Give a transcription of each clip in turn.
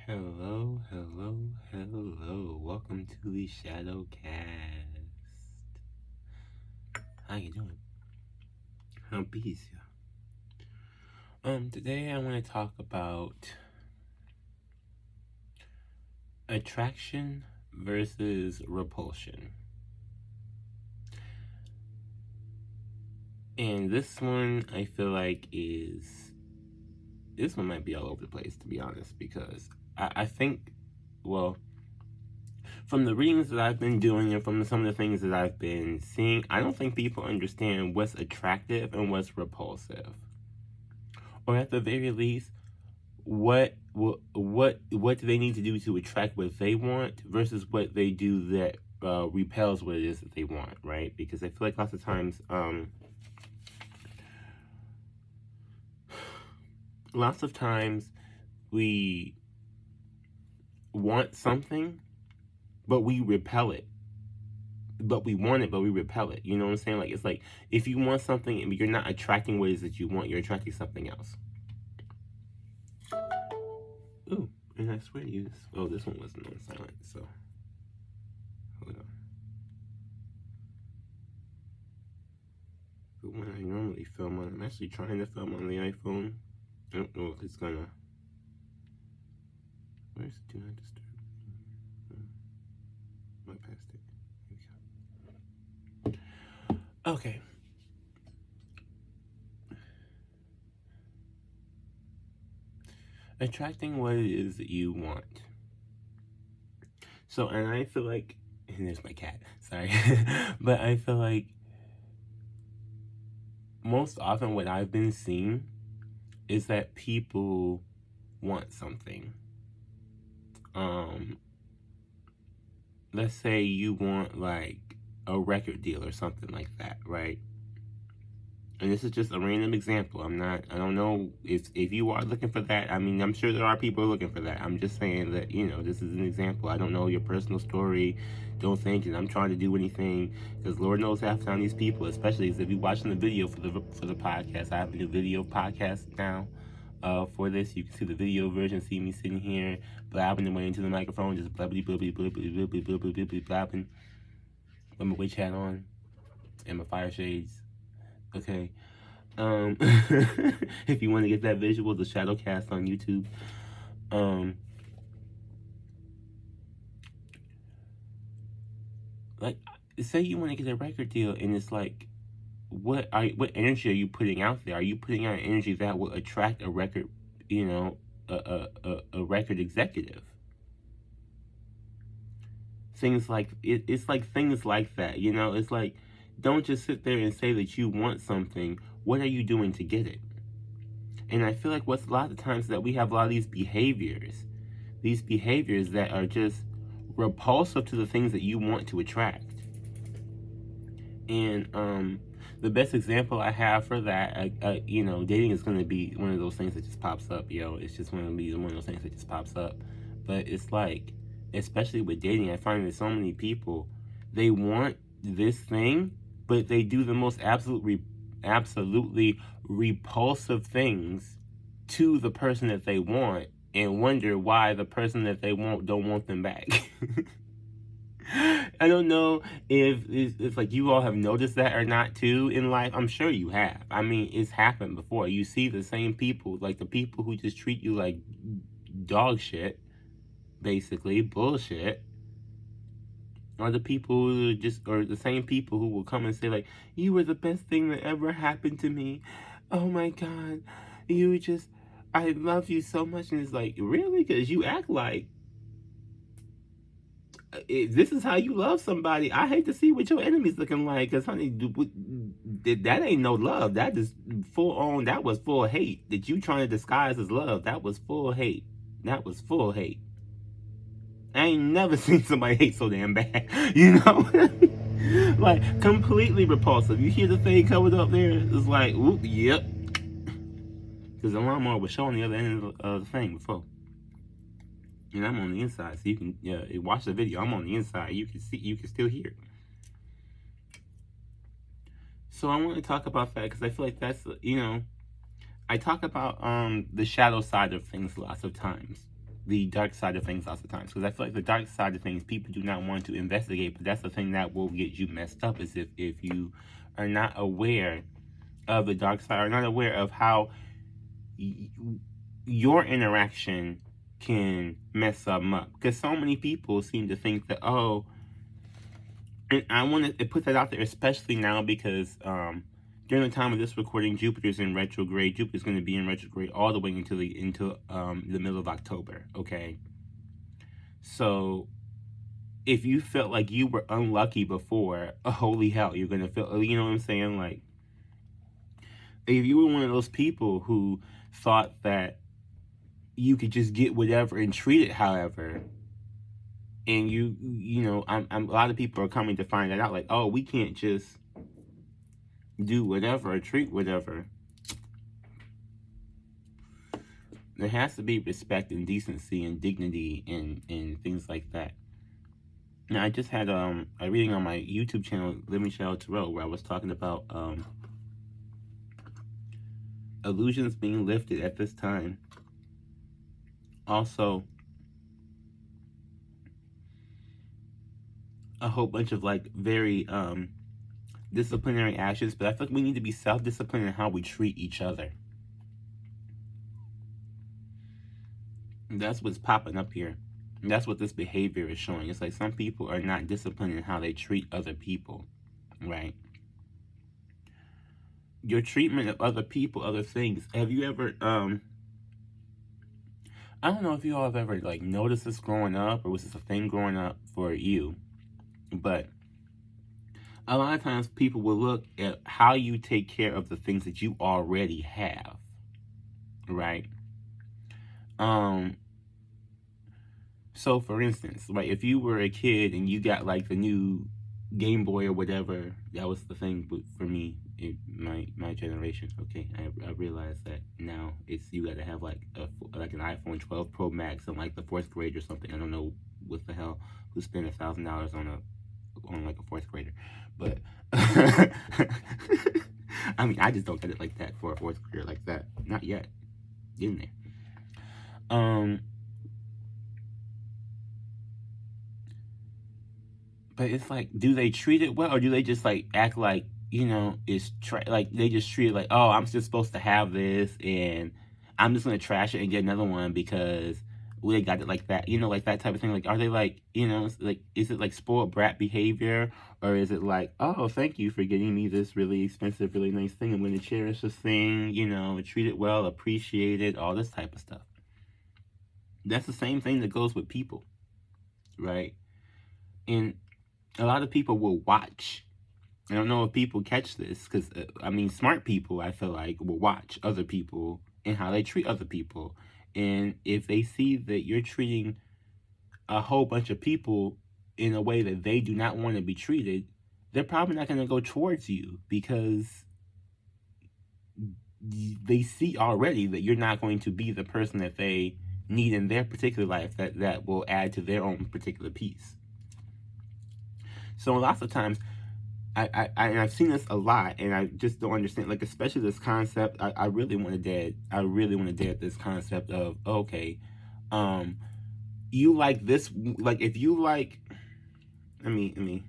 Hello, hello, hello. Welcome to the Shadow Cast. How you doing? Peace. Today I want to talk about attraction versus repulsion. And this one I feel like this one might be all over the place, to be honest, because I think, well, from the readings that I've been doing and from some of the things that I've been seeing, I don't think people understand what's attractive and what's repulsive. Or at the very least, what do they need to do to attract what they want versus what they do that repels what it is that they want, right? Because I feel like lots of times, we want something, but we repel it. But we want it, but we repel it. You know what I'm saying? Like, it's like if you want something and you're not attracting what it is that you want, you're attracting something else. Ooh, and I swear to you, this one wasn't on silent, so hold on. But when I normally film on, I'm actually trying to film on the iPhone. I don't know if it's gonna. Where's Do Not Disturb? My past it. Here we go. Okay. Attracting what it is that you want. So, and I feel like, and there's my cat, sorry. But I feel like most often what I've been seeing is that people want something. Let's say you want like a record deal or something like that, right? And this is just a random example. I don't know if you are looking for that. I mean, I'm sure there are people looking for that. I'm just saying that, this is an example. I don't know your personal story. Don't think that I'm trying to do anything, because Lord knows half the time these people, especially if you're watching the video for the podcast. I have a new video podcast now for this. You can see the video version, see me sitting here blabbing away into the microphone, just blabbity blabbity blabbity blabbity blabbity blabbity blabbing with my witch hat on and my fire shades. Okay. If you want to get that visual, the shadow cast on YouTube. Like, say you want to get a record deal, and it's like, what energy are you putting out there? Are you putting out energy that will attract a record, a record executive? Things like it's like things like that. It's like, don't just sit there and say that you want something. What are you doing to get it? And I feel like what's a lot of times that we have a lot of these behaviors that are just repulsive to the things that you want to attract. And the best example I have for that, dating is going to be one of those things that just pops up. It's just going to be one of those things that just pops up. But it's like, especially with dating, I find that so many people, they want this thing, but they do the most absolutely repulsive things to the person that they want, and wonder why the person that they want don't want them back. I don't know if it's like you all have noticed that or not too in life. I'm sure you have. I mean, it's happened before. You see the same people, like the people who just treat you like dog shit, basically bullshit, or the people who or the same people who will come and say like, you were the best thing that ever happened to me. Oh my God, I love you so much. And it's like, really? Because you act like this is how you love somebody. I hate to see what your enemy's looking like, because honey, that ain't no love. That is full on. That was full hate that you trying to disguise as love. That was full hate. That was full hate. I ain't never seen somebody hate so damn bad, like completely repulsive. You hear the thing covered up there? It's like, whoop, yep. Because the lawnmower was showing the other end of the thing before. And I'm on the inside, so you can watch the video. I'm on the inside. You can still hear it. So I want to talk about that because I feel like that's, I talk about the shadow side of things lots of times. the dark side of things lots of times, because I feel like the dark side of things people do not want to investigate, but that's the thing that will get you messed up, is if you are not aware of the dark side, or not aware of how your interaction can mess them up. Because so many people seem to think that, oh, and I want to put that out there, especially now, because during the time of this recording, Jupiter's in retrograde. Jupiter's going to be in retrograde all the way into the middle of October. Okay, so if you felt like you were unlucky before, holy hell, you're going to feel. You know what I'm saying? Like, if you were one of those people who thought that you could just get whatever and treat it however, and you know, a lot of people are coming to find that out. Like, oh, we can't just do whatever or treat whatever. There has to be respect and decency and dignity and things like that. Now, I just had a reading on my YouTube channel, Living Shadow Tarot, where I was talking about illusions being lifted at this time. Also, a whole bunch of like very disciplinary actions, but I feel like we need to be self-disciplined in how we treat each other. That's what's popping up here. And that's what this behavior is showing. It's like some people are not disciplined in how they treat other people, right? Your treatment of other people, other things. Have you ever, I don't know if you all have ever like noticed this growing up, or was this a thing growing up for you? But a lot of times people will look at how you take care of the things that you already have, right? So for instance, like if you were a kid and you got like the new Game Boy or whatever, that was the thing for me in my generation. Okay, I realize that now. It's you got to have like an iPhone 12 Pro Max in like the 4th grade or something. I don't know what the hell who spent $1,000 on like a 4th grader, but I mean, I just don't get it like that for a 4th grader like that. Not yet. Getting there. But it's like, do they treat it well, or do they just like act like, you know, it's like they just treat it like, oh, I'm just supposed to have this, and I'm just gonna trash it and get another one because they got it like that, you know, like that type of thing. Like, are they like, you know, like, is it like spoiled brat behavior, or is it like, oh, thank you for getting me this really expensive, really nice thing, I'm gonna cherish this thing, you know, treat it well, appreciate it, all this type of stuff. That's the same thing that goes with people, right? And a lot of people will watch. I don't know if people catch this, because, I mean, smart people, I feel like, will watch other people and how they treat other people. And if they see that you're treating a whole bunch of people in a way that they do not want to be treated, they're probably not going to go towards you, because they see already that you're not going to be the person that they need in their particular life that will add to their own particular piece. So lots of times, I've seen this a lot, and I just don't understand. Like, especially this concept, I really want to dead this concept of, okay, you like this, like if you like, let me.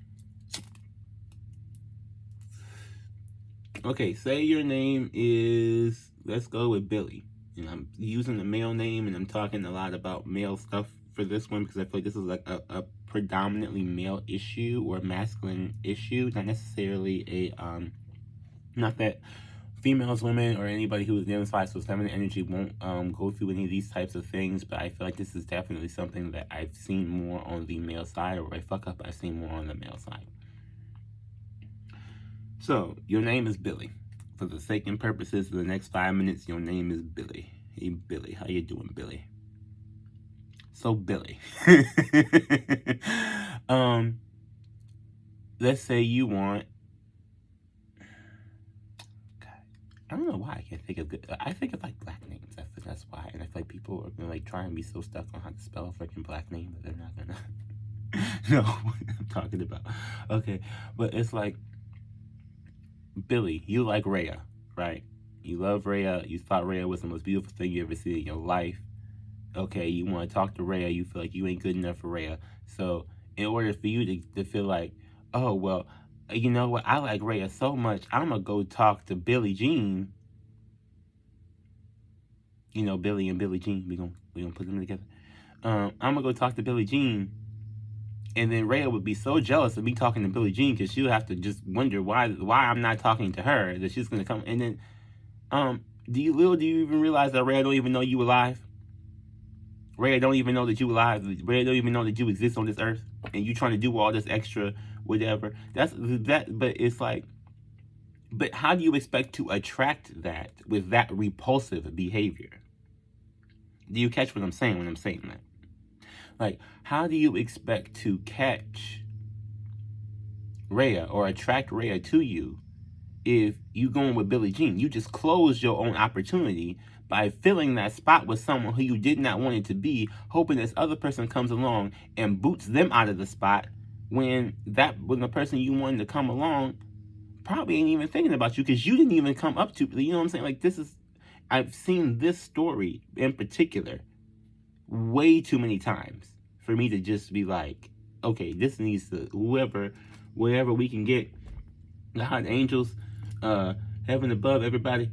Okay, say your name is, let's go with Billy, and I'm using the male name, and I'm talking a lot about male stuff for this one, because I feel like this is like a predominantly male issue or masculine issue, not necessarily a not that females, women, or anybody who identifies with feminine energy won't go through any of these types of things, but I feel like this is definitely something that I've seen more on the male side, or if I fuck up, I've seen more on the male side. So your name is Billy. For the sake and purposes of the next 5 minutes, your name is Billy. Hey Billy, how you doing, Billy? So Billy, let's say you want, God, I don't know why I can't think of good, I think of like black names, I think that's why, and I feel like people are gonna like try and be so stuck on how to spell a freaking black name that they're not gonna know what I'm talking about. Okay, but it's like, Billy, you like Rhea, right? You love Rhea, you thought Rhea was the most beautiful thing you ever seen in your life. okay, you want to talk to Rhea, you feel like you ain't good enough for Rhea. So in order for you to feel like, oh, well, you know what, I like Rhea so much, I'm going to go talk to Billie Jean. You know, Billy and Billie Jean, we gonna put them together. I'm going to go talk to Billie Jean. And then Rhea would be so jealous of me talking to Billie Jean because she'll have to just wonder why I'm not talking to her, that she's going to come. And then, do you even realize that Rhea don't even know you alive? Rhea don't even know that you alive. Rhea don't even know that you exist on this earth, and you trying to do all this extra whatever. But it's like, but how do you expect to attract that with that repulsive behavior? Do you catch what I'm saying when I'm saying that? Like, how do you expect to catch Rhea or attract Rhea to you if you going with Billie Jean? You just closed your own opportunity by filling that spot with someone who you did not want it to be, hoping this other person comes along and boots them out of the spot when the person you wanted to come along probably ain't even thinking about you because you didn't even come up to, you know what I'm saying? Like, I've seen this story in particular way too many times for me to just be like, okay, this needs to, wherever we can get, God, angels, heaven above, everybody,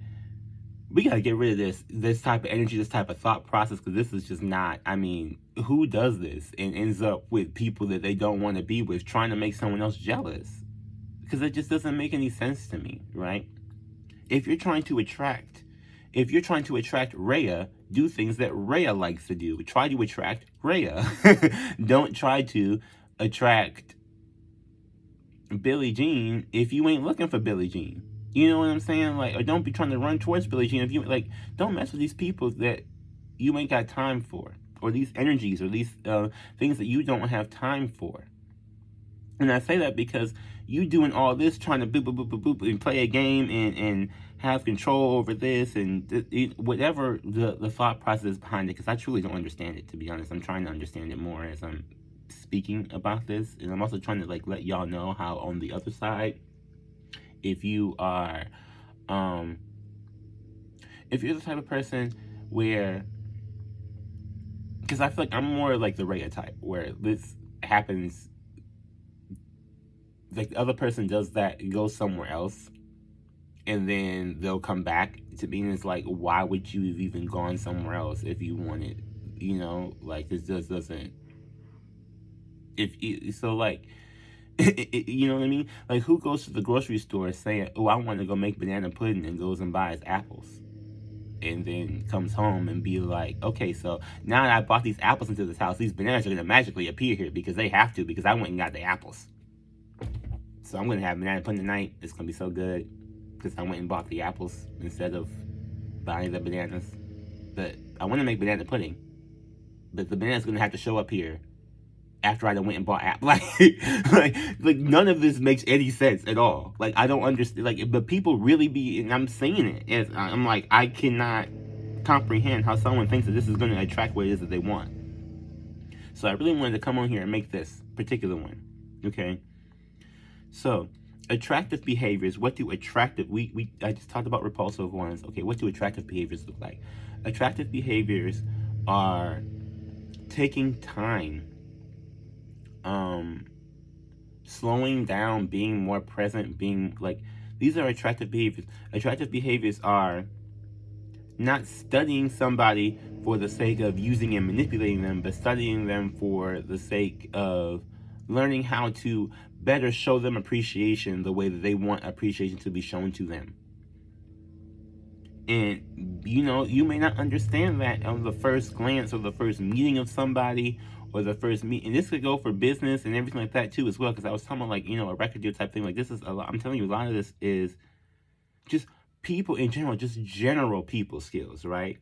we gotta get rid of this type of energy, this type of thought process, because this is just not, I mean, who does this and ends up with people that they don't want to be with, trying to make someone else jealous? Because it just doesn't make any sense to me, right? If you're trying to attract Rhea, do things that Rhea likes to do. Try to attract Rhea. Don't try to attract Billie Jean if you ain't looking for Billie Jean. You know what I'm saying? Like, or don't be trying to run towards Billie Jean if you like. Don't mess with these people that you ain't got time for, or these energies, or these things that you don't have time for. And I say that because you doing all this, trying to boop, boop, boop, boop, boop, and play a game and have control over this and whatever the thought process is behind it, because I truly don't understand it, to be honest. I'm trying to understand it more as I'm speaking about this. And I'm also trying to, like, let y'all know how on the other side, if you are, if you're the type of person where, because I feel like I'm more like the Rhea type, where this happens, like the other person does that, goes somewhere else, and then they'll come back to me, and it's like, why would you have even gone somewhere else if you wanted, you know, like, this just doesn't, so like, you know what I mean? Like, who goes to the grocery store saying, oh, I want to go make banana pudding, and goes and buys apples, and then comes home and be like, okay, so now that I bought these apples into this house, these bananas are going to magically appear here because they have to, because I went and got the apples. So I'm going to have banana pudding tonight. It's going to be so good because I went and bought the apples instead of buying the bananas. But I want to make banana pudding, but the banana's going to have to show up here after I went and bought apples. Like none of this makes any sense at all. Like, I don't understand. Like, but people really be, and I'm saying it as I'm like, I cannot comprehend how someone thinks that this is going to attract what it is that they want. So I really wanted to come on here and make this particular one. Okay. So, attractive behaviors. What do attractive, I just talked about repulsive ones. Okay, what do attractive behaviors look like? Attractive behaviors are taking time, slowing down, being more present, being like, these are attractive behaviors. Attractive behaviors are not studying somebody for the sake of using and manipulating them, but studying them for the sake of learning how to better show them appreciation the way that they want appreciation to be shown to them. And, you know, you may not understand that on the first glance or the first meeting of somebody or the first meet. And this could go for business and everything like that too as well, because I was talking about, like, you know, a record deal type thing. Like, this is a lot. I'm telling you, a lot of this is just people in general, just general people skills, right?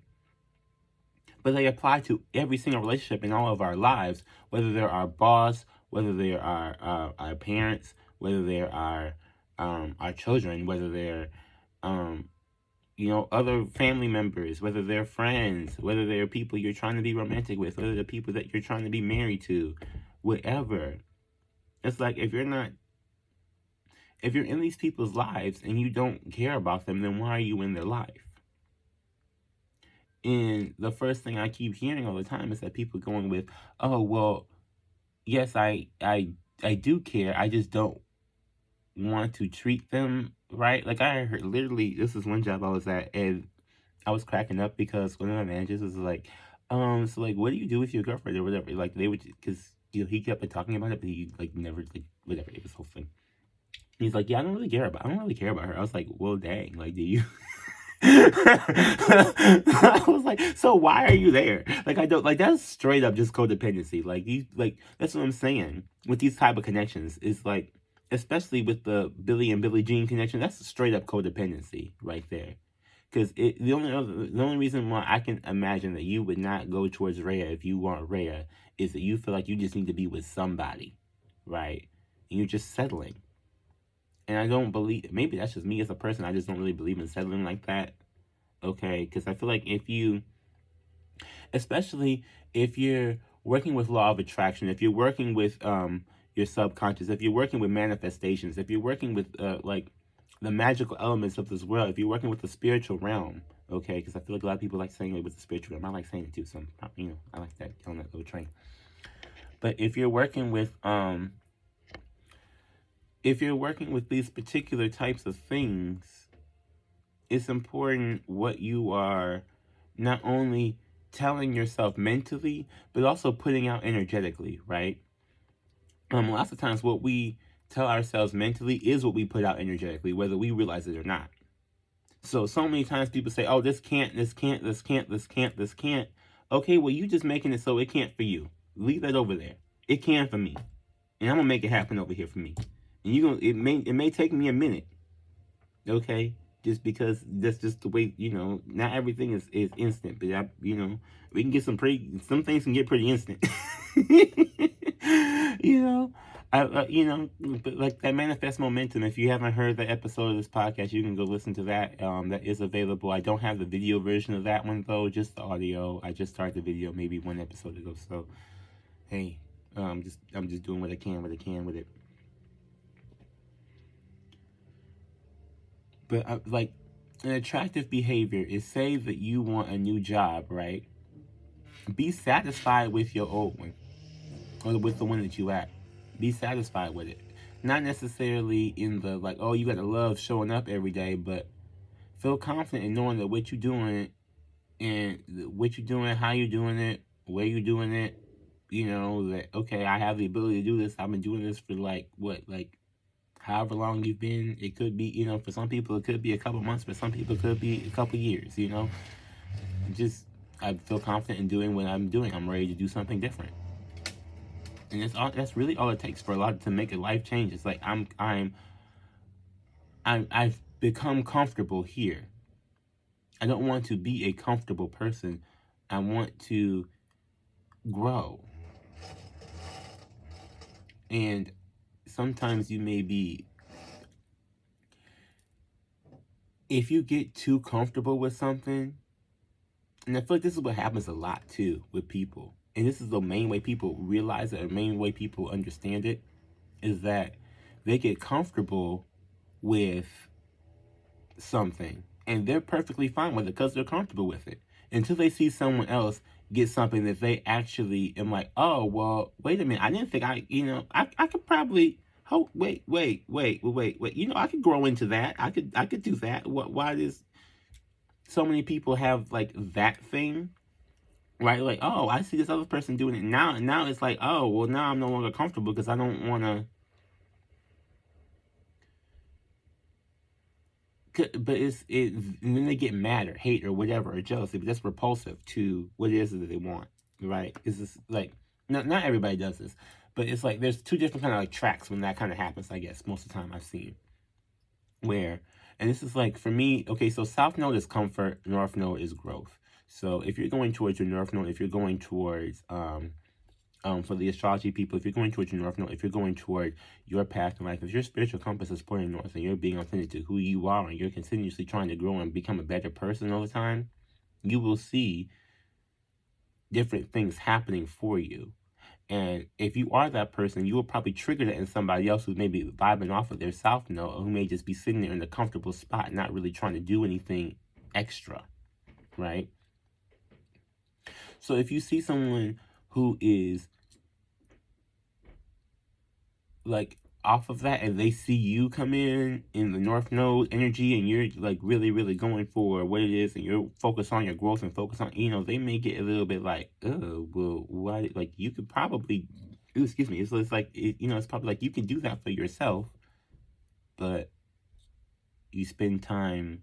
But they apply to every single relationship in all of our lives, whether they're our boss, whether they are our parents, whether they are our children, whether they're, you know, other family members, whether they're friends, whether they're people you're trying to be romantic with, whether they're people that you're trying to be married to, whatever. It's like, if you're in these people's lives and you don't care about them, then why are you in their life? And the first thing I keep hearing all the time is that people going with, oh, well, yes, I do care. I just don't want to treat them right. Like I heard, literally, this is one job I was at, and I was cracking up because one of my managers was like, so like, what do you do with your girlfriend or whatever? Like they would, because he kept like talking about it, but he like never like whatever. It was whole thing. He's like, yeah, I don't really care about her. I was like, well, dang, like, do you? I was like, so why are you there? Like, I don't like that's straight up just codependency. Like, you like that's what I'm saying with these type of connections. Is like, especially with the Billy and Billie Jean connection, that's straight up codependency right there. Because the only reason why I can imagine that you would not go towards Rhea if you want Rhea is that you feel like you just need to be with somebody, right? And you're just settling. And I don't believe, maybe that's just me as a person, I just don't really believe in settling like that. Okay, because I feel like if you, especially if you're working with law of attraction, if you're working with your subconscious, if you're working with manifestations, if you're working with like the magical elements of this world, if you're working with the spiritual realm, okay, because I feel like a lot of people like saying it with the spiritual realm. I like saying it too, so I like that on that little train. But if you're working with these particular types of things, it's important what you are not only telling yourself mentally, but also putting out energetically, right? Lots of times what we tell ourselves mentally is what we put out energetically, whether we realize it or not. So many times people say, oh, this can't, this can't, this can't, this can't, this can't. Okay, well, you just making it so it can't for you. Leave that over there. It can for me. And I'm gonna make it happen over here for me. And it may take me a minute. Okay? Just because that's just the way, not everything is instant, but we can get some things can get pretty instant. you know, but like that manifest momentum. If you haven't heard the episode of this podcast, you can go listen to that. That is available. I don't have the video version of that one though, just the audio. I just started the video maybe one episode ago. So, hey, I'm just doing what I can with it. But like an attractive behavior is, say that you want a new job, right? Be satisfied with your old one or with the one that you at. Be satisfied with it. Not necessarily in the like, oh, you gotta love showing up every day, but feel confident in knowing that what you're doing how you're doing it, where you're doing it, that okay, I have the ability to do this. I've been doing this for however long you've been. It could be, for some people it could be a couple months, for some people it could be a couple years, Just I feel confident in doing what I'm doing. I'm ready to do something different. And that's really all it takes for a lot to make a life change. It's like I've become comfortable here. I don't want to be a comfortable person. I want to grow. And sometimes you may be, if you get too comfortable with something, and I feel like this is what happens a lot too with people, and this is the main way people realize it, or the main way people understand it, is that they get comfortable with something and they're perfectly fine with it because they're comfortable with it until they see someone else get something that they actually am like, oh, well, wait a minute, I didn't think I could probably, oh, wait, I could grow into that. I could do that. Why does so many people have like that thing, right? Like, oh, I see this other person doing it now, and now it's like, oh, well, now I'm no longer comfortable because I don't want to. But and then they get mad or hate or whatever or jealousy, but that's repulsive to what it is that they want, right? It's just like not everybody does this, but it's like there's two different kind of like tracks when that kind of happens. I guess most of the time I've seen where, and this is like for me. Okay, so South Node is comfort, North Node is growth. So if you're going towards your North Node, if you're going towards for the astrology people, if you're going towards your North Node, if you're going toward your path in life, if your spiritual compass is pointing north and you're being authentic to who you are and you're continuously trying to grow and become a better person all the time, you will see different things happening for you. And if you are that person, you will probably trigger that in somebody else who may be vibing off of their South Node, or who may just be sitting there in a comfortable spot, not really trying to do anything extra, right? So if you see someone who is like off of that and they see you come in the North Node energy and you're like really, really going for what it is and you're focused on your growth and focus on, they may get a little bit like, oh, well, why? Like you could probably, excuse me, it's like, it's probably like you can do that for yourself, but you spend time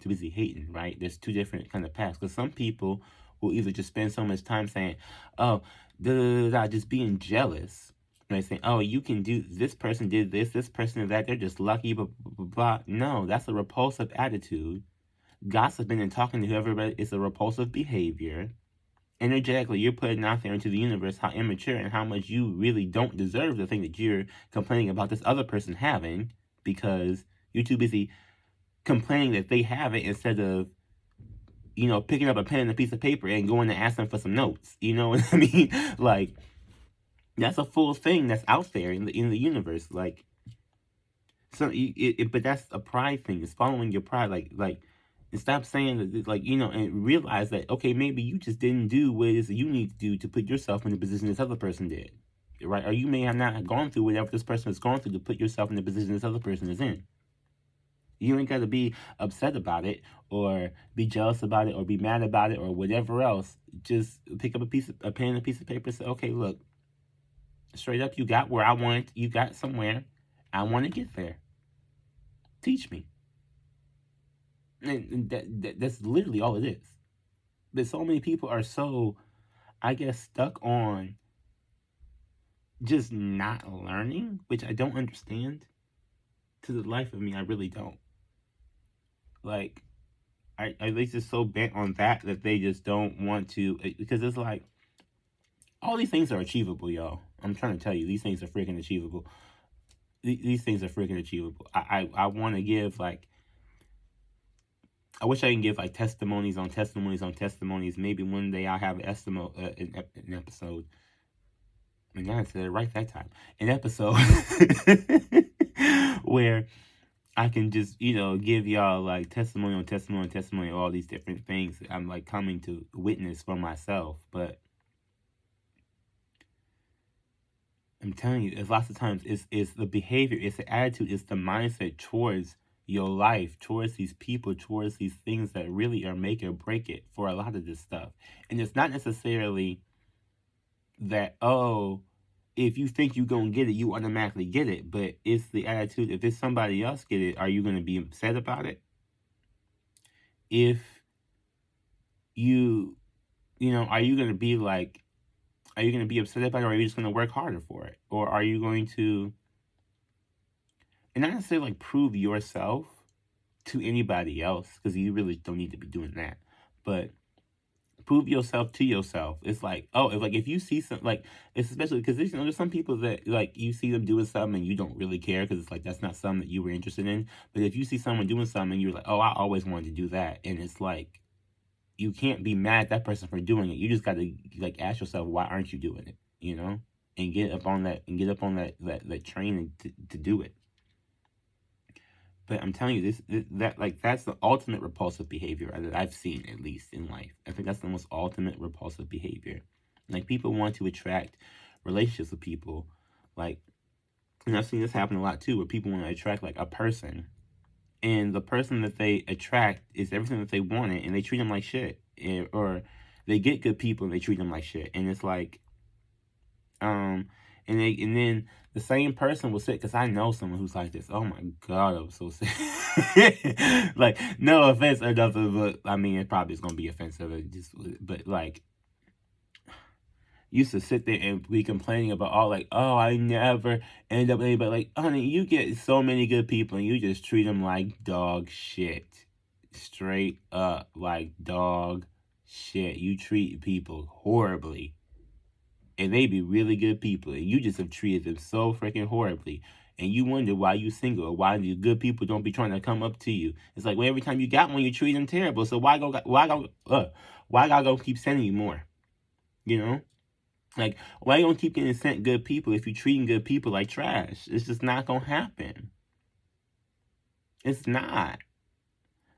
too busy hating, right? There's two different kind of paths. Because some people will either just spend so much time saying, oh, just being jealous. Right? Saying, oh, you can do, this person did this person did that, they're just lucky, blah, blah, blah, blah. No, that's a repulsive attitude. Gossiping and talking to whoever is a repulsive behavior. Energetically, you're putting out there into the universe how immature and how much you really don't deserve the thing that you're complaining about this other person having because you're too busy complaining that they have it instead of, picking up a pen and a piece of paper and going to ask them for some notes. You know what I mean? Like, that's a full thing that's out there in the universe. Like, so but that's a pride thing. It's following your pride. Like, and stop saying that, like, and realize that, okay, maybe you just didn't do what it is that you need to do to put yourself in the position this other person did, right? Or you may have not gone through whatever this person has gone through to put yourself in the position this other person is in. You ain't got to be upset about it or be jealous about it or be mad about it or whatever else. Just pick up a pen and a piece of paper and say, okay, look, straight up, you got where I want, you got somewhere. I want to get there. Teach me. And that's literally all it is. But so many people are so, I guess, stuck on just not learning, which I don't understand. To the life of me, I really don't. Like, at least it's so bent on that they just don't want to, because it's like, all these things are achievable, y'all. I'm trying to tell you, these things are freaking achievable. These things are freaking achievable. I want to give, like, I wish I can give, like, testimonies on testimonies on testimonies. Maybe one day I'll have an episode. And I said it right that time. An episode where I can just, give y'all like testimony on testimony on testimony, all these different things I'm like coming to witness for myself. But I'm telling you, it's lots of times it's the behavior, it's the attitude, it's the mindset towards your life, towards these people, towards these things that really are make or break it for a lot of this stuff. And it's not necessarily that, oh, if you think you're going to get it, you automatically get it. But it's the attitude, if it's somebody else get it, are you going to be upset about it? If you are you going to be like, are you going to be upset about it, or are you just going to work harder for it? Or are you going to, and not necessarily like prove yourself to anybody else, because you really don't need to be doing that, but prove yourself to yourself. It's like, oh, if you see some, like, it's especially because there's some people that, like, you see them doing something and you don't really care because it's like that's not something that you were interested in. But if you see someone doing something and you're like, oh, I always wanted to do that, and it's like, you can't be mad at that person for doing it. You just got to, like, ask yourself, why aren't you doing it? And get up on that that train to do it. But I'm telling you, that's the ultimate repulsive behavior that I've seen, at least in life. I think that's the most ultimate repulsive behavior. Like, people want to attract relationships with people, like, and I've seen this happen a lot too, where people want to attract like a person, and the person that they attract is everything that they wanted, and they treat them like shit, or they get good people and they treat them like shit, and it's like, and then the same person will say, because I know someone who's like this. Oh my God, I'm so sick. Like, no offense or nothing, but I mean, it probably is gonna be offensive. But like, used to sit there and be complaining about all like, oh, I never end up with anybody. Like, honey, you get so many good people and you just treat them like dog shit, straight up like dog shit. You treat people horribly. And they be really good people, and you just have treated them so freaking horribly. And you wonder why you single, or why the good people don't be trying to come up to you. It's like, well, every time you got one, you treat them terrible. So why gotta go keep sending you more? Like, why you gonna keep getting sent good people if you're treating good people like trash? It's just not gonna happen. It's not.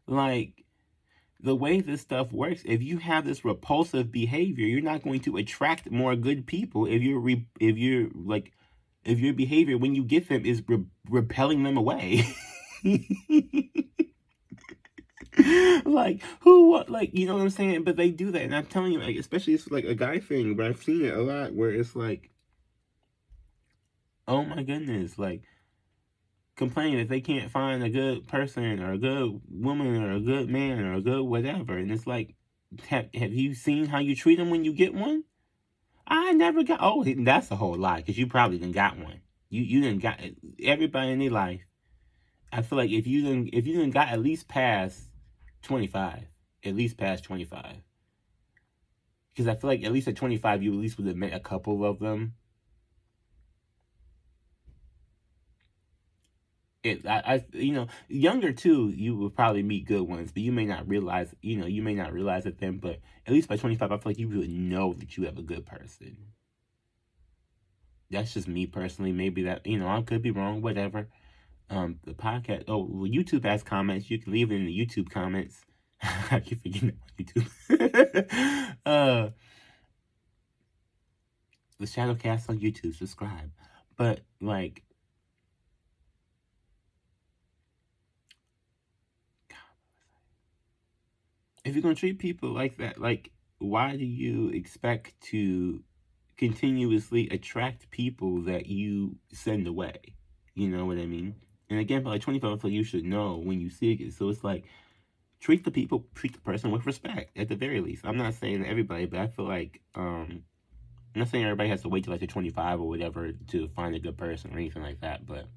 Like, the way this stuff works, if you have this repulsive behavior, you're not going to attract more good people if if your behavior when you get them is repelling them away. Like you know what I'm saying? But they do that, and I'm telling you, like, especially it's like a guy thing, but I've seen it a lot where it's like, oh my goodness, like, complain that they can't find a good person or a good woman or a good man or a good whatever, and it's like, have you seen how you treat them when you get one? I never got. Oh, that's a whole lie, because you probably didn't got one. You didn't got everybody in their life. I feel like if you didn't got at least past 25, at least past 25, because I feel like at least at 25 you at least would have met a couple of them. Younger too, you will probably meet good ones, but you may not realize it then. But at least by 25, I feel like you would know that you have a good person. That's just me personally. Maybe that, I could be wrong, whatever. The podcast, YouTube has comments. You can leave it in the YouTube comments. I keep forgetting YouTube. The Shadowcast on YouTube, subscribe. But, like, if you're going to treat people like that, like, why do you expect to continuously attract people that you send away? You know what I mean? And again, by like 25, I feel like you should know when you see it. So it's like, treat the person with respect, at the very least. I'm not saying everybody, but I feel like, I'm not saying everybody has to wait till like they're 25 or whatever to find a good person or anything like that, but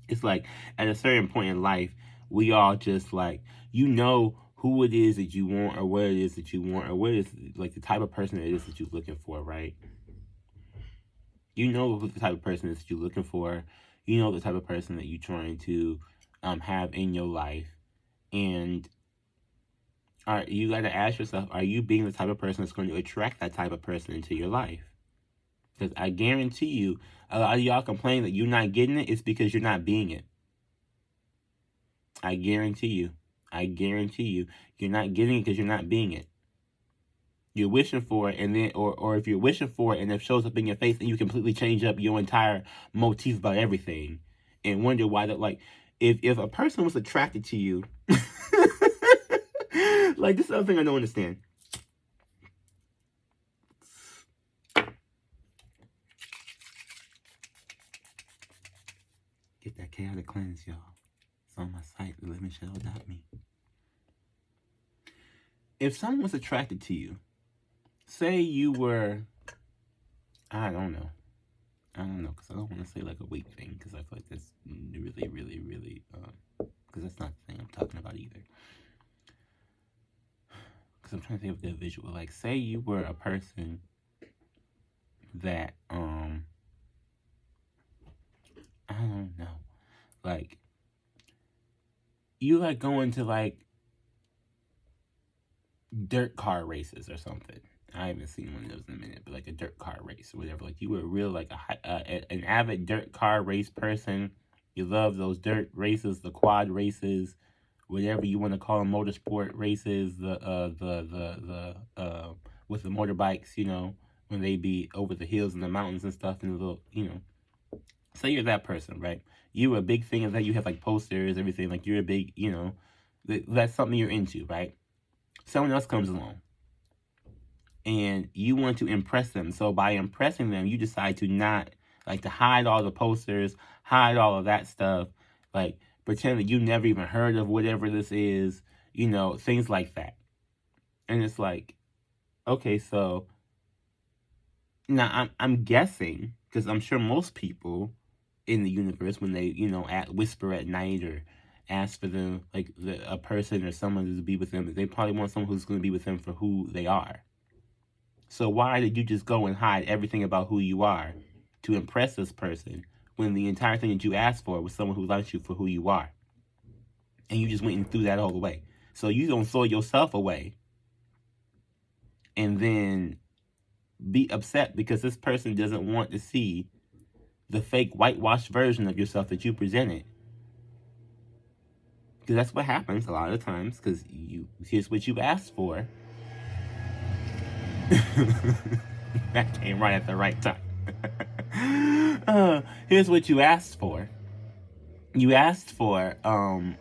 it's like, at a certain point in life, we all just like, who it is that you want, or what it is that you want, or what is like the type of person it is that you're looking for, right? You know who the type of person is that you're looking for. You know the type of person that you're trying to have in your life. And you got to ask yourself, are you being the type of person that's going to attract that type of person into your life? Because I guarantee you, a lot of y'all complain that you're not getting it. It's because you're not being it. I guarantee you. You're not getting it because you're not being it. You're wishing for it, and then, or if you're wishing for it and it shows up in your face, and you completely change up your entire motif about everything, and wonder why that, like, if a person was attracted to you, like, this is the other thing I don't understand. Get that chaotic cleanse, y'all. It's on my site, thelivingshadow.me. If someone was attracted to you, say you were, I don't know, because I don't want to say like a weak thing, because I feel like that's really, really, really, because that's not the thing I'm talking about either. Because I'm trying to think of a good visual. Like, say you were a person that, I don't know, like, you like going to like dirt car races or something. I haven't seen one of those in a minute, but like a dirt car race or whatever. Like, you were real, like an avid dirt car race person. You love those dirt races, the quad races, whatever you want to call them, motorsport races, the with the motorbikes, when they be over the hills and the mountains and stuff, and the little, say you're that person, right? You're a big thing of that. You have like posters, everything. Like, you're a big, that's something you're into, right? Someone else comes along and you want to impress them. So by impressing them, you decide to not, like, to hide all the posters, hide all of that stuff, like, pretend that you never even heard of whatever this is, things like that. And it's like, okay, so now I'm guessing, because I'm sure most people in the universe, when they, whisper at night or ask for them, like, a person or someone to be with them, they probably want someone who's going to be with them for who they are. So why did you just go and hide everything about who you are to impress this person, when the entire thing that you asked for was someone who likes you for who you are? And you just went and threw that all away. So you don't throw yourself away and then be upset because this person doesn't want to see the fake whitewashed version of yourself that you presented. Because that's what happens a lot of times, because here's what you asked for. That came right at the right time. Here's what you asked for. You asked for, like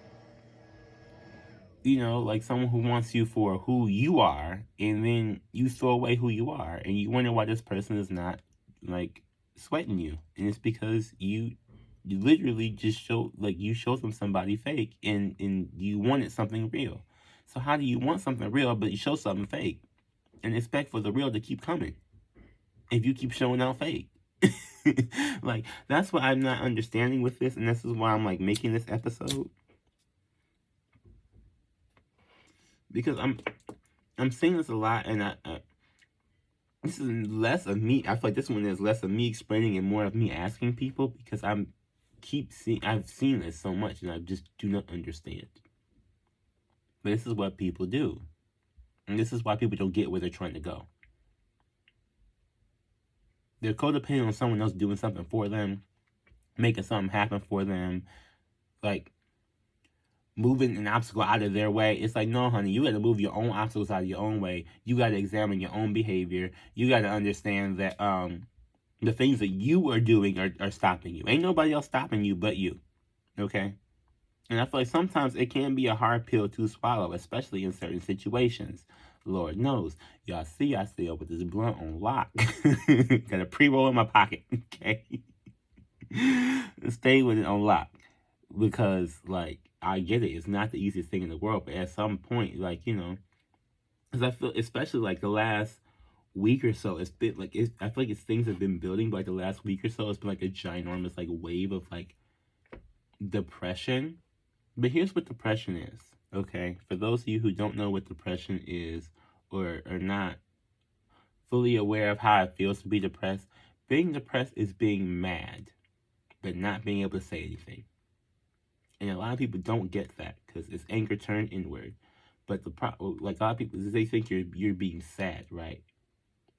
someone who wants you for who you are, and then you throw away who you are, and you wonder why this person is not, like, sweating you. And it's because you literally just you showed them somebody fake, and you wanted something real. So how do you want something real, but you show something fake, and expect for the real to keep coming if you keep showing out fake? Like, that's what I'm not understanding with this, and this is why I'm, like, making this episode. Because I'm seeing this a lot, and this is less of me. I feel like this one is less of me explaining and more of me asking people, because I've seen this so much, and I just do not understand. But this is what people do, and this is why people don't get where they're trying to go. They're codependent on someone else doing something for them, making something happen for them, like moving an obstacle out of their way. It's like, no, honey, you got to move your own obstacles out of your own way. You got to examine your own behavior. You got to understand that the things that you are doing are stopping you. Ain't nobody else stopping you but you. Okay? And I feel like sometimes it can be a hard pill to swallow, especially in certain situations. Lord knows. Y'all see I stay up with this blunt on lock. Got a pre-roll in my pocket. Okay? Stay with it on lock. Because, like, I get it. It's not the easiest thing in the world. But at some point, like, because I feel, especially, like, the last week or so, it's been, like, I feel like things have been building, but, like, the last week or so, it's been, like, a ginormous, like, wave of, like, depression. But here's what depression is, okay? For those of you who don't know what depression is, or are not fully aware of how it feels to be depressed, being depressed is being mad, but not being able to say anything. And a lot of people don't get that, because it's anger turned inward. But like a lot of people, they think you're being sad, right?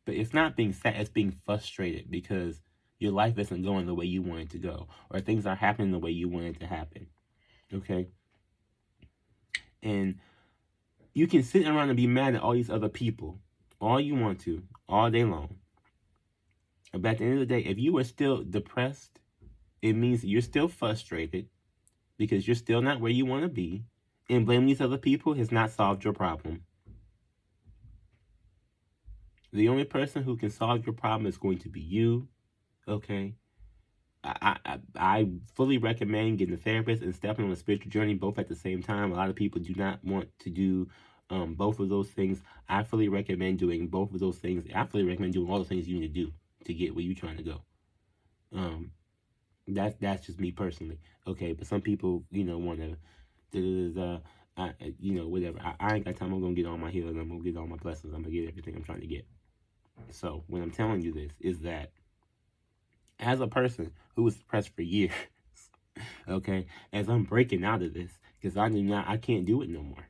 But it's not being sad, it's being frustrated, because your life isn't going the way you want it to go, or things are happening the way you want it to happen, okay? And you can sit around and be mad at all these other people all you want to, all day long. But at the end of the day, if you are still depressed, it means that you're still frustrated, because you're still not where you want to be, and blaming these other people has not solved your problem. The only person who can solve your problem is going to be you, okay? I fully recommend getting a therapist and stepping on a spiritual journey both at the same time. A lot of people do not want to do both of those things. I fully recommend doing both of those things. I fully recommend doing all the things you need to do to get where you're trying to go. That's just me personally, okay? But some people, want to, whatever. I ain't got time. I'm gonna get all my healing. I'm gonna get all my blessings. I'm gonna get everything I'm trying to get. So when I'm telling you this is that, as a person who was depressed for years, okay, as I'm breaking out of this, because I can't do it no more.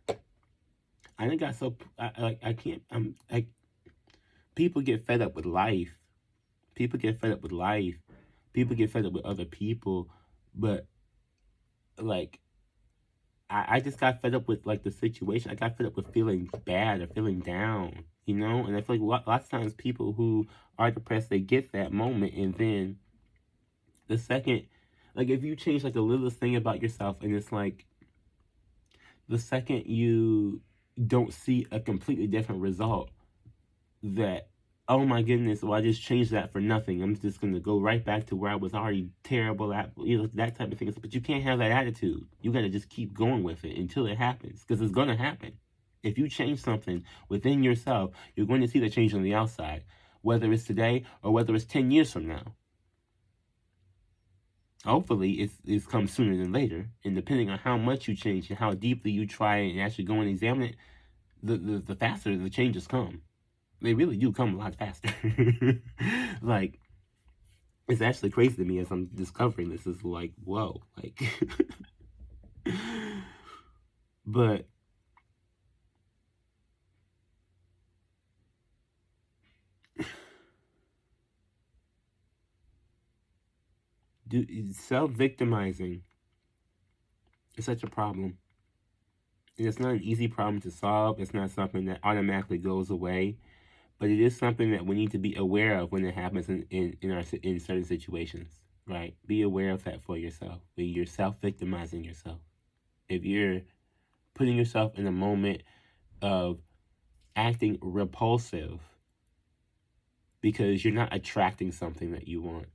I done got so, I can't, people get fed up with life. People get fed up with life. People get fed up with other people. But, like, I just got fed up with, like, the situation. I got fed up with feeling bad or feeling down, And I feel like lots of times people who are depressed, they get that moment, and then the second, like, if you change, like, the littlest thing about yourself, and it's like, the second you don't see a completely different result, that, oh my goodness, well, I just changed that for nothing. I'm just going to go right back to where I was already terrible at, that type of thing. But you can't have that attitude. You got to just keep going with it until it happens, because it's going to happen. If you change something within yourself, you're going to see the change on the outside, whether it's today or whether it's 10 years from now. Hopefully, it's come sooner than later, and depending on how much you change and how deeply you try and actually go and examine it, the faster the changes come. They really do come a lot faster. Like, it's actually crazy to me as I'm discovering this. Is like, whoa, like, but self-victimizing is such a problem. And it's not an easy problem to solve. It's not something that automatically goes away. But it is something that we need to be aware of when it happens in certain situations, right? Be aware of that for yourself. When you're self-victimizing yourself. If you're putting yourself in a moment of acting repulsive because you're not attracting something that you want.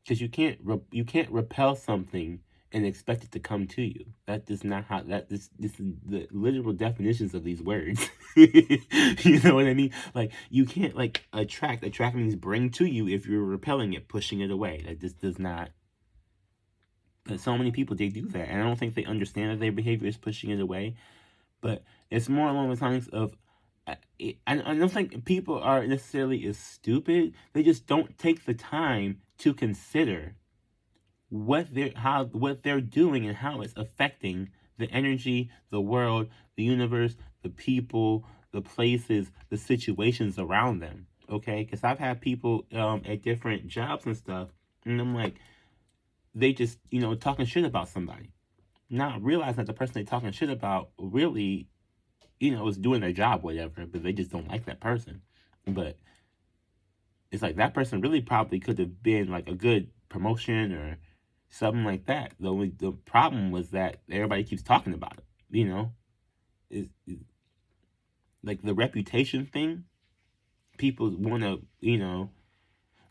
Because you can't repel something and expect it to come to you. That is not how this is the literal definitions of these words. You know what I mean? Like you can't like attract. Attract means bring to you if you're repelling it, pushing it away. That just does not. But so many people they do that, and I don't think they understand that their behavior is pushing it away. But it's more along the lines of I don't think people are necessarily as stupid. They just don't take the time to consider what they're doing and how it's affecting the energy, the world, the universe, the people, the places, the situations around them. Okay, because I've had people at different jobs and stuff, and I'm like, they just talking shit about somebody, not realizing that the person they're talking shit about really is doing their job, whatever, but they just don't like that person. But it's like that person really probably could have been like a good promotion or something like that. The problem was that everybody keeps talking about it. It's like the reputation thing. People want to,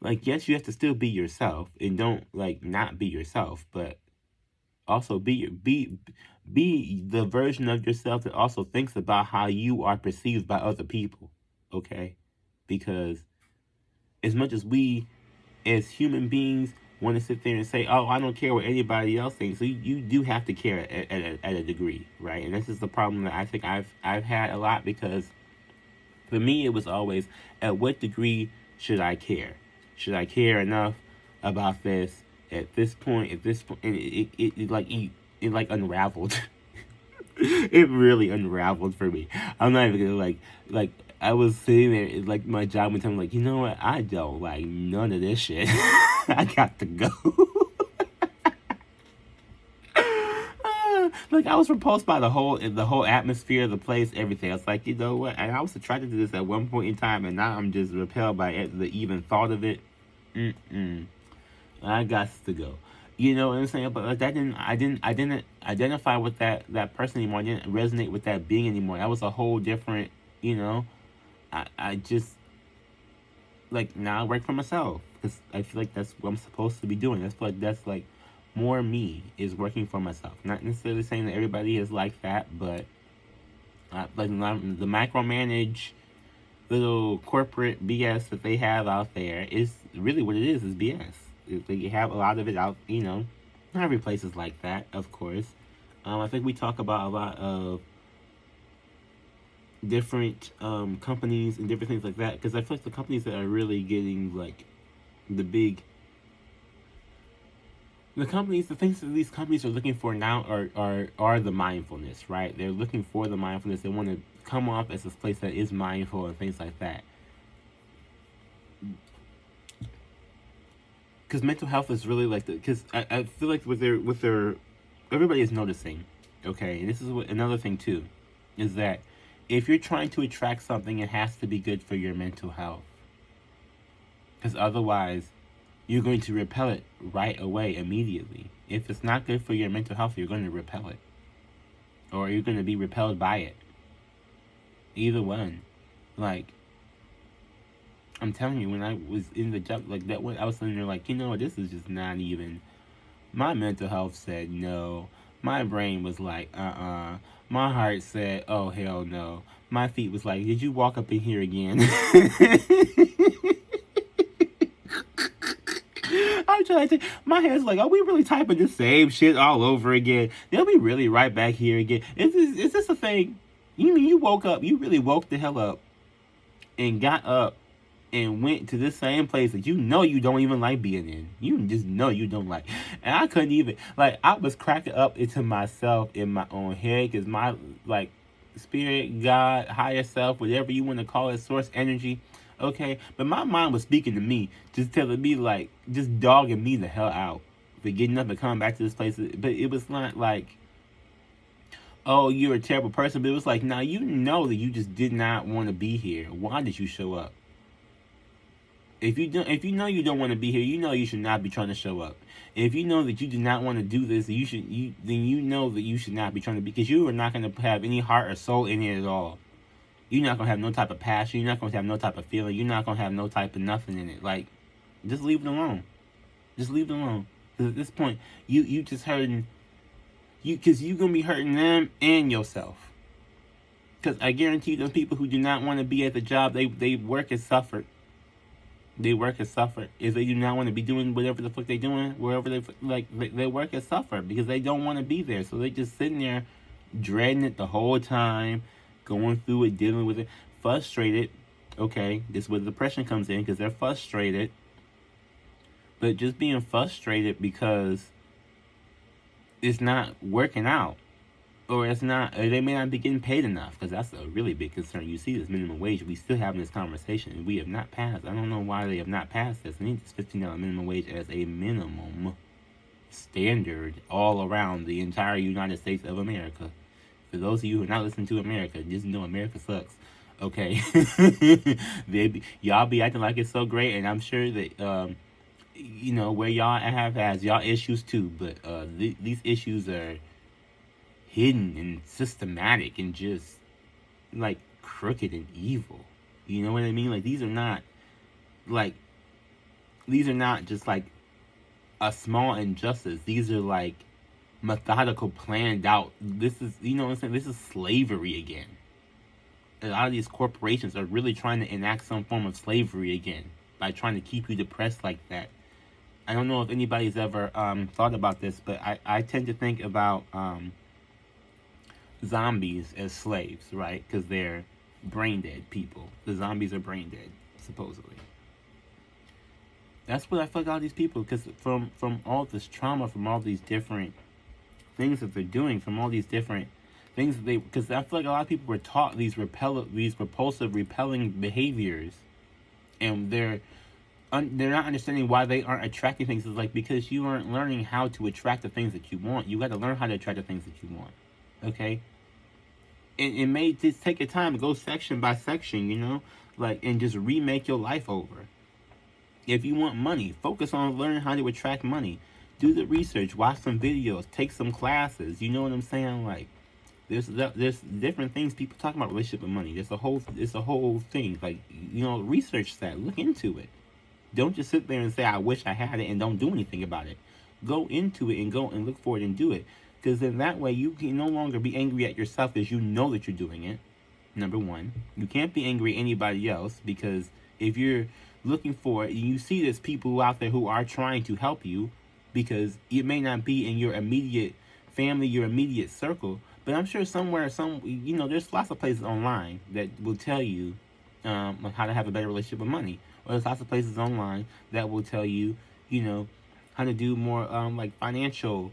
like, yes, you have to still be yourself and don't like not be yourself, but also be the version of yourself that also thinks about how you are perceived by other people. Okay, because as much as we as human beings want to sit there and say, oh, I don't care what anybody else thinks, so you do have to care at a degree, right? And this is the problem that I think I've had a lot, because for me it was always, at what degree should I care? Should I care enough about this at this point? And it like unraveled. It really unraveled for me. I'm not even gonna like I was sitting there like my job one time, like, you know what? I don't like none of this shit. I got to go. Like I was repulsed by the whole atmosphere, the place, everything. I was like, you know what? And I was attracted to this at one point in time, and now I'm just repelled by it, the even thought of it. I got to go. You know what I'm saying? But like that I didn't identify with that person anymore. I didn't resonate with that being anymore. That was a whole different, I just like now I work for myself because I feel like that's what I'm supposed to be doing. I feel like that's like more me, is working for myself. Not necessarily saying that everybody is like that, but like the micromanage little corporate BS that they have out there is really what it is BS. They have a lot of it out, not every place is like that, of course. I think we talk about a lot of different companies and different things like that, because I feel like the companies that are really getting like the the things that these companies are looking for now are the mindfulness, right? They're looking for the mindfulness. They want to come off as this place that is mindful and things like that. Because mental health is really like because I feel like with their everybody is noticing, okay, and this is another thing too, is that if you're trying to attract something, it has to be good for your mental health, because otherwise you're going to repel it right away, immediately. If it's not good for your mental health, you're going to repel it, or you're going to be repelled by it. Either one. Like, I'm telling you, when I was in the job like that, I was sitting there like, this is just not even. My mental health said no. My brain was like, My heart said, oh, hell no. My feet was like, did you walk up in here again? I'm trying to think. My head's like, are we really typing the same shit all over again? They'll be really right back here again. Is this a thing? You mean you woke up, you really woke the hell up and got up and went to this same place that you don't even like being in. You just know you don't like. And I couldn't even, like, I was cracking up into myself in my own head, because my, like, spirit, God, higher self, whatever you want to call it, source energy, okay? But my mind was speaking to me, just telling me, like, just dogging me the hell out for getting up and coming back to this place. But it was not like, oh, you're a terrible person. But it was like, now you know that you just did not want to be here. Why did you show up? If you know you don't want to be here, you know you should not be trying to show up. If you know that you do not want to do this, then you know that you should not be trying to, because you are not going to have any heart or soul in it at all. You're not going to have no type of passion. You're not going to have no type of feeling. You're not going to have no type of nothing in it. Like, just leave it alone. Just leave it alone. Because at this point, you just hurting, because you're going to be hurting them and yourself. Because I guarantee those people who do not want to be at the job they work and suffer. They work and suffer. If they do not want to be doing whatever the fuck they doing, wherever they work and suffer because they don't want to be there. So they just sitting there dreading it the whole time, going through it, dealing with it, frustrated. Okay, this is where depression comes in, because they're frustrated. But just being frustrated because it's not working out, or they may not be getting paid enough, because that's a really big concern. You see this minimum wage, we still having this conversation, and we have not passed. I don't know why they have not passed this. I need this $15 minimum wage as a minimum standard all around the entire United States of America. For those of you who are not listening to America, just know America sucks. Okay, y'all be acting like it's so great, and I'm sure that where y'all have has y'all issues too, but these issues are hidden and systematic and just like crooked and evil. You know what I mean? Like these are not just like a small injustice. These are like methodical, planned out. This is, you know what I'm saying? This is slavery again. A lot of these corporations are really trying to enact some form of slavery again by trying to keep you depressed like that. I don't know if anybody's ever thought about this, but I tend to think about zombies as slaves, right? Because they're brain dead people. The zombies are brain dead, supposedly. That's what I feel like all these people, because from all this trauma, from all these different things that they're doing, from all these different things that because I feel like a lot of people were taught these repulsive, repelling behaviors, and they're not understanding why they aren't attracting things. It's like, because you aren't learning how to attract the things that you want. You got to learn how to attract the things that you want. Okay? It may just take your time, go section by section, and just remake your life over. If you want money, focus on learning how to attract money. Do the research, watch some videos, take some classes. You know what I'm saying? Like, there's different things people talk about relationship and money. It's a whole thing. Like, research that, look into it. Don't just sit there and say, I wish I had it, and don't do anything about it. Go into it and go and look for it and do it. Because then that way you can no longer be angry at yourself, because you know that you're doing it. Number one. You can't be angry at anybody else, because if you're looking for it, you see there's people out there who are trying to help you, because it may not be in your immediate family, your immediate circle, but I'm sure somewhere, there's lots of places online that will tell you like how to have a better relationship with money. Or there's lots of places online that will tell you, how to do more like financial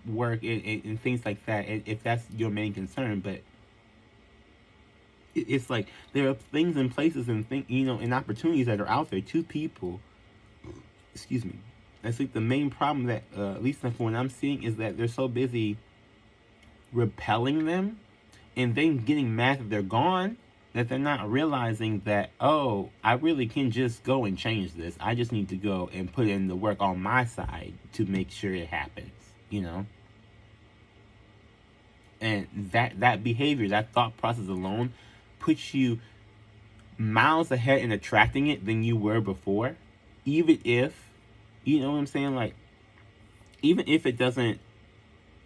work and things like that, if that's your main concern. But it's like there are things and places and and opportunities that are out there to people. Excuse me. I think the main problem that, at least from what I'm seeing, is that they're so busy repelling them and then getting mad that they're gone, that they're not realizing that, oh, I really can just go and change this. I just need to go and put in the work on my side to make sure it happens, And that behavior, that thought process alone puts you miles ahead in attracting it than you were before. Even if, you know what I'm saying? Like, even if it doesn't,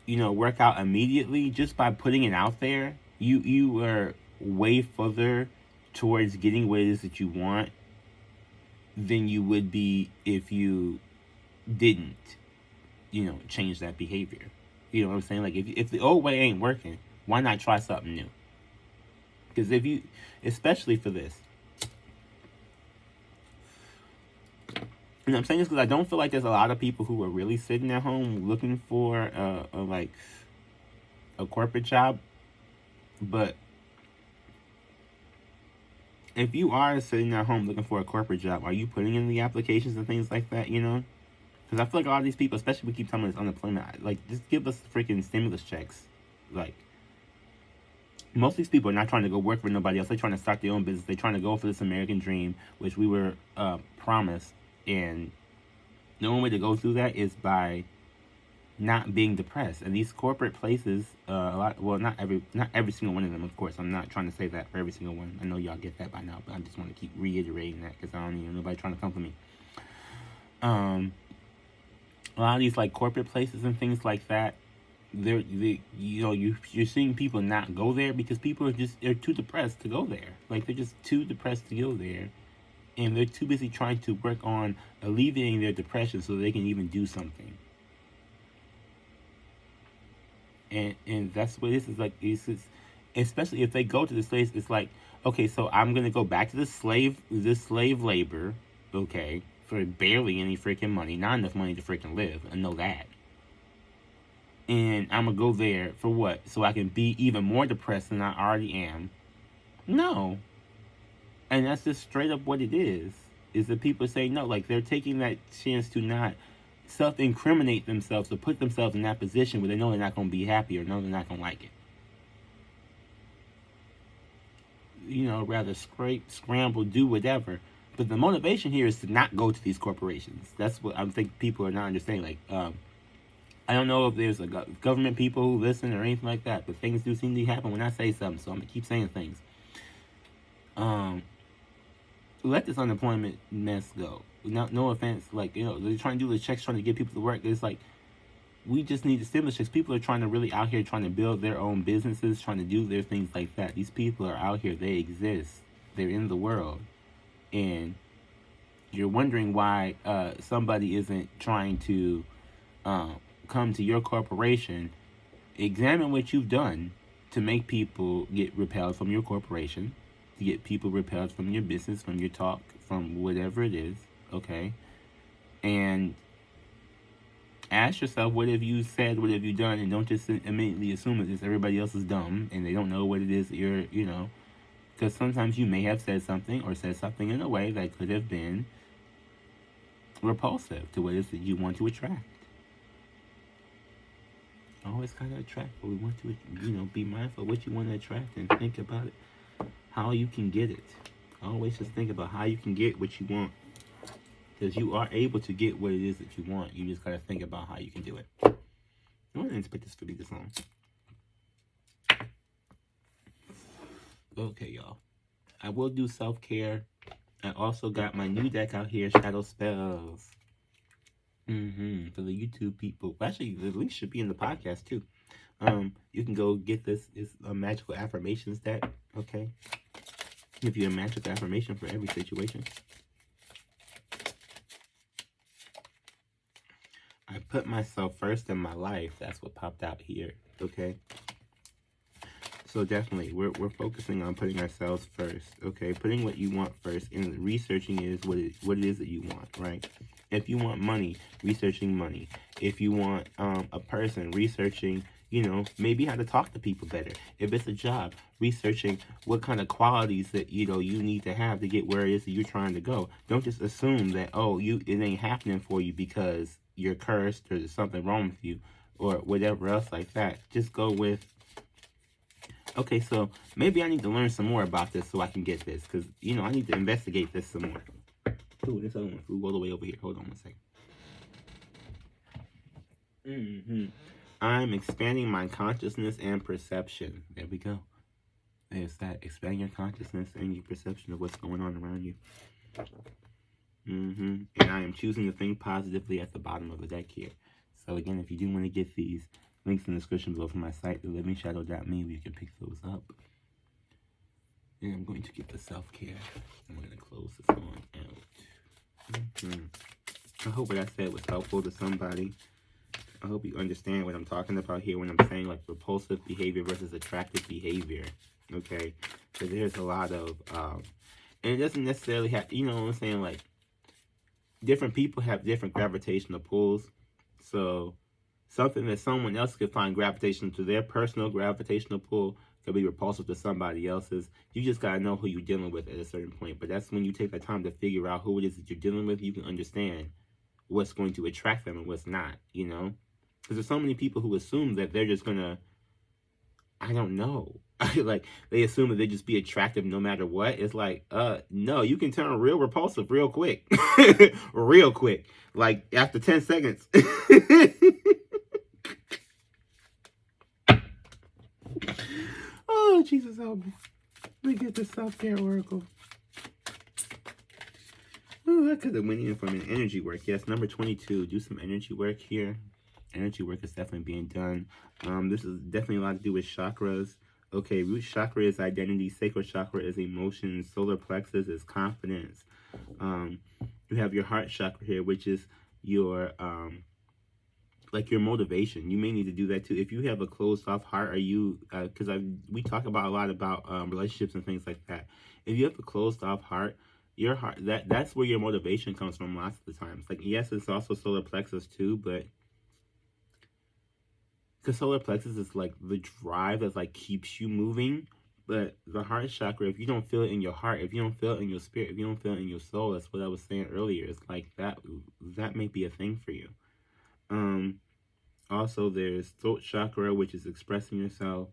work out immediately, just by putting it out there, you are way further towards getting what it is that you want than you would be if you didn't, change that behavior. You know what I'm saying? Like, if the old way ain't working, why not try something new? Because especially for this, and I'm saying this because I don't feel like there's a lot of people who are really sitting at home looking for a corporate job. But if you are sitting at home looking for a corporate job, are you putting in the applications and things like that, Because I feel like a lot of these people, especially we keep talking about this unemployment, like, just give us freaking stimulus checks. Like, most of these people are not trying to go work for nobody else. They're trying to start their own business. They're trying to go for this American dream, which we were promised. And the only way to go through that is by not being depressed. And these corporate places, a lot. Well, not every single one of them, of course. I'm not trying to say that for every single one. I know y'all get that by now, but I just want to keep reiterating that because I don't need nobody trying to come for me. A lot of these like corporate places and things like that, you're seeing people not go there because people they're too depressed to go there. Like they're just too depressed to go there, and they're too busy trying to work on alleviating their depression so they can even do something. And that's what this is like. This is especially if they go to this place. It's like, okay, so I'm gonna go back to this slave labor, okay, for barely any freaking money, not enough money to freaking live. I know that. And I'm gonna go there for what? So I can be even more depressed than I already am? No. And that's just straight up what it is. Is that people say no, like they're taking that chance to not self-incriminate themselves, to put themselves in that position where they know they're not gonna be happy or know they're not gonna like it. Rather scramble, do whatever. But the motivation here is to not go to these corporations. That's what I think people are not understanding. Like, I don't know if there's a government people who listen or anything like that, but things do seem to happen when I say something, so I'm gonna keep saying things. Let this unemployment mess go. No offense, like they're trying to do the checks, trying to get people to work. It's like we just need the stimulus checks. People are trying to really out here trying to build their own businesses, trying to do their things like that. These people are out here. They exist. They're in the world, and you're wondering why somebody isn't trying to come to your corporation. Examine what you've done to make people get repelled from your corporation, to get people repelled from your business, from your talk, from whatever it is, okay? And ask yourself, what have you said, what have you done, and don't just immediately assume that everybody else is dumb and they don't know what it is that you're, because sometimes you may have said something or said something in a way that could have been repulsive to what it is that you want to attract. Always kind of attract what we want to, be mindful of what you want to attract and think about it, how you can get it. Always just think about how you can get what you want, because you are able to get what it is that you want. You just got to think about how you can do it. I didn't expect this to be this long. Okay, y'all. I will do self-care. I also got my new deck out here, Shadow Spells. For the YouTube people. Actually, the link should be in the podcast too. You can go get this. It's a magical affirmations deck. Okay, give you a magical affirmation for every situation. I put myself first in my life. That's what popped out here. Okay. So definitely, we're focusing on putting ourselves first. Okay, putting what you want first, and researching is what it is that you want, right? If you want money, researching money. If you want a person, researching, maybe how to talk to people better. If it's a job, researching what kind of qualities that you need to have to get where it is that you're trying to go. Don't just assume that it ain't happening for you because you're cursed or there's something wrong with you or whatever else like that. Just go with, okay, so maybe I need to learn some more about this so I can get this, because I need to investigate this some more. Ooh, this other one flew all the way over here. Hold on one second. I'm expanding my consciousness and perception. There we go. There's that. Expanding your consciousness and your perception of what's going on around you. And I am choosing to think positively at the bottom of the deck here. So again, if you do want to get these links in the description below from my site, theliving.shadow.me, where you can pick those up. And I'm going to get the self-care. I'm going to close this one out. I hope what I said was helpful to somebody. I hope you understand what I'm talking about here when I'm saying like repulsive behavior versus attractive behavior. Okay? So there's a lot of, and it doesn't necessarily have, what I'm saying, like, different people have different gravitational pulls. So something that someone else could find gravitational to their personal gravitational pull could be repulsive to somebody else's. You just got to know who you're dealing with at a certain point. But that's when you take the time to figure out who it is that you're dealing with. You can understand what's going to attract them and what's not, Because there's so many people who assume that they're just going to I don't know. Like, they assume that they just be attractive no matter what. It's like, no, you can turn real repulsive real quick. Real quick. Like, after 10 seconds. Oh, Jesus help me. Let me get this self-care oracle. Oh, that could have went in from an energy work. Yes, number 22. Do some energy work here. Energy work is definitely being done. This is definitely a lot to do with chakras. Okay, root chakra is identity. Sacral chakra is emotions. Solar plexus is confidence. You have your heart chakra here, which is your like your motivation. You may need to do that too. If you have a closed off heart, are you? Because we talk about a lot about relationships and things like that. If you have a closed off heart, your heart that's where your motivation comes from lots of the times. Like, yes, it's also solar plexus too, but because solar plexus is like the drive that like keeps you moving. But the heart chakra, if you don't feel it in your heart, if you don't feel it in your spirit, if you don't feel it in your soul, that's what I was saying earlier. It's like that may be a thing for you. Also, there's throat chakra, which is expressing yourself.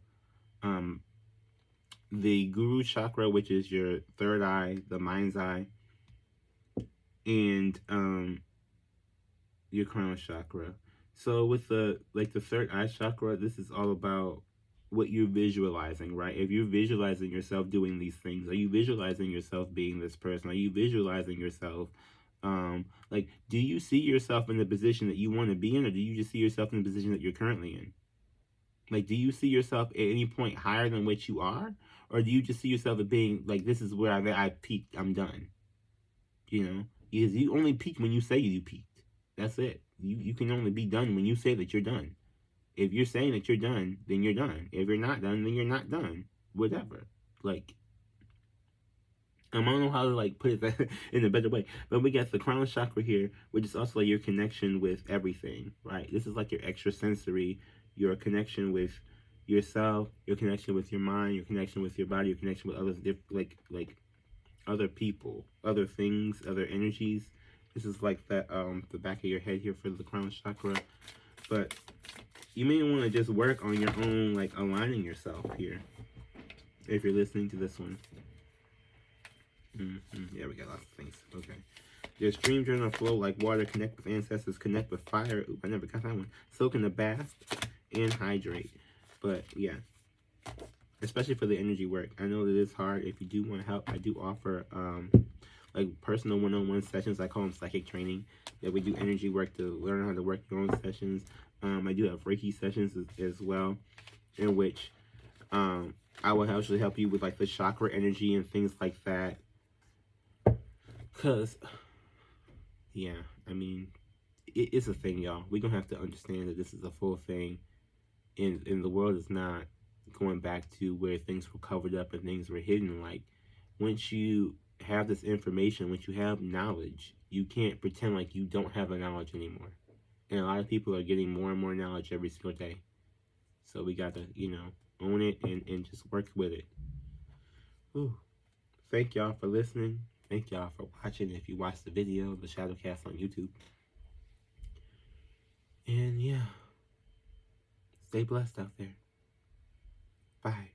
The guru chakra, which is your third eye, the mind's eye, and your crown chakra. So with the third eye chakra, this is all about what you're visualizing, right? If you're visualizing yourself doing these things, are you visualizing yourself being this person? Are you visualizing yourself like, do you see yourself in the position that you want to be in, or do you just see yourself in the position that you're currently in? Like, do you see yourself at any point higher than what you are, or do you just see yourself as being like, this is where I peaked, I'm done? You know, because you only peak when you say you peaked. That's it. You can only be done when you say that you're done. If you're saying that you're done, then you're done. If you're not done, then you're not done. Whatever. Like, I don't know how to like put it in a better way, but we got the crown chakra here, which is also like your connection with everything, right? This is like your extrasensory, your connection with yourself, your connection with your mind, your connection with your body, your connection with others, like other people, other things, other energies. This is like that the back of your head here for the crown chakra, but you may want to just work on your own, like aligning yourself here if you're listening to this one. Yeah, we got lots of things. Okay. There's stream journal flow like water, connect with ancestors, connect with fire. Ooh, I never got that one. Soak in the bath and hydrate. But yeah, especially for the energy work. I know that it's hard. If you do want help, I do offer like personal one-on-one sessions. I call them psychic training. That we do energy work to learn how to work your own sessions. I do have Reiki sessions as well, in which I will actually help you with like the chakra energy and things like that. Because, yeah, I mean, it's a thing, y'all. We're going to have to understand that this is a full thing. And the world is not going back to where things were covered up and things were hidden. Like, once you have this information, once you have knowledge, you can't pretend like you don't have the knowledge anymore. And a lot of people are getting more and more knowledge every single day. So we got to, you know, own it and just work with it. Whew. Thank y'all for listening. Thank y'all for watching. If you watched the video, the Shadowcast on YouTube. And yeah, stay blessed out there. Bye.